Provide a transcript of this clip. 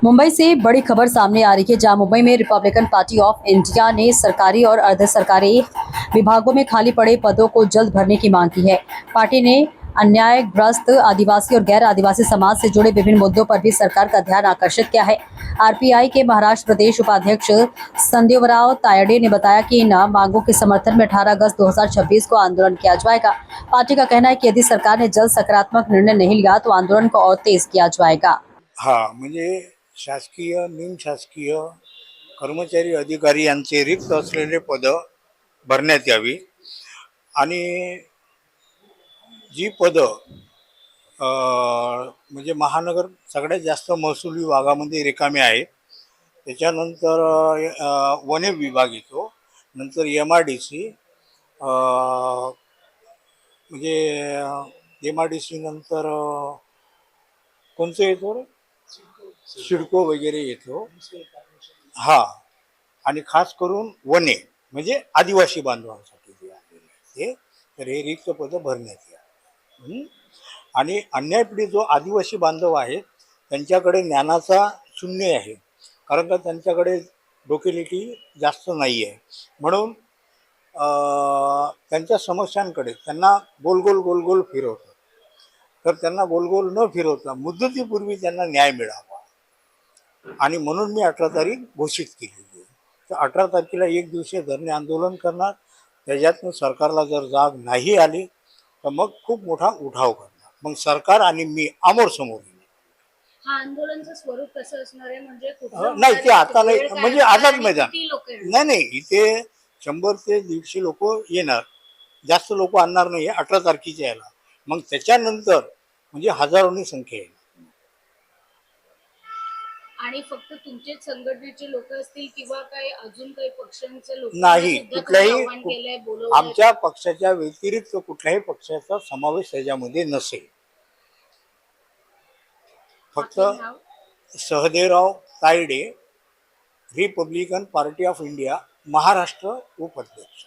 मुंबई से बड़ी खबर सामने आ रही है, जहां मुंबई में रिपब्लिकन पार्टी ऑफ इंडिया ने सरकारी और अर्ध सरकारी विभागों में खाली पड़े पदों को जल्द भरने की मांग की है। पार्टी ने अन्यायग्रस्त आदिवासी और गैर आदिवासी समाज से जुड़े विभिन्न मुद्दों पर भी सरकार का ध्यान आकर्षित किया है। आरपीआई के महाराष्ट्र प्रदेश उपाध्यक्ष संदेवराव तायडे ने बताया कि इन मांगों के समर्थन में 18 अगस्त 2026 को आंदोलन किया जाएगा। पार्टी का कहना है कि यदि सरकार ने जल्द सकारात्मक निर्णय नहीं लिया तो आंदोलन को और तेज किया जाएगा। हाँ, म्हणजे शासकीय निमशासकीय कर्मचारी अधिकारी यांचे रिक्त असलेले पद भरण्यात यावी आणि जी पद म्हणजे महानगर सगळ्यात जास्त महसुली विभागामध्ये रिकामे आहेत. त्याच्यानंतर वने विभाग येतो, नंतर MRDC, म्हणजे MRDC नंतर कोणतं येतो रे, सिडको वगैरे येतो. हा, आणि खास करून वने म्हणजे आदिवासी बांधवांसाठी जे आलेले आहे ते, तर हे रिक्त पद भरण्यात या. आणि अन्यायपीडित जो आदिवासी बांधव आहेत त्यांच्याकडे ज्ञानाचा शून्य आहे, कारण का त्यांच्याकडे डोकेलिटी जास्त नाही आहे. म्हणून त्यांच्या समस्यांकडे त्यांना गोल गोल गोल गोल फिरवतात. तर त्यांना गोल गोल न फिरवता मुदतीपूर्वी त्यांना न्याय मिळावा, आणि म्हणून मी 18 तारीख घोषित केलेली आहे. तर 18 तारखेला एक दिवसीय धरणे आंदोलन करणार. त्याच्यातून सरकारला जर जाग नाही आली तर मग खूप मोठा उठाव करणार. मग सरकार आणि मी आमोर समोर येणार. हा आंदोलनाचं स्वरूप कसं असणार आहे, म्हणजे नाही, ते आता नाही, म्हणजे आझाद मैदान नाही नाही, इथे 100 ते 150 लोक येणार, जास्त लोक आणणार नाही 18 तारखेच्या याला. मग त्याच्यानंतर म्हणजे हजारोनी संख्या येईल. आणि फक्त तुमचेच संघटनेचे लोक असतील किंवा काही अजून काही पक्षांचे लोक नाही, कुठल्याही आमच्या आमच्या पक्षाच्या व्यतिरिक्त कुठल्याही पक्षाचा समावेश त्याच्यामध्ये नसेल. फक्त Sahadevrao Tayde, Republican Party of India Maharashtra उपाध्यक्ष.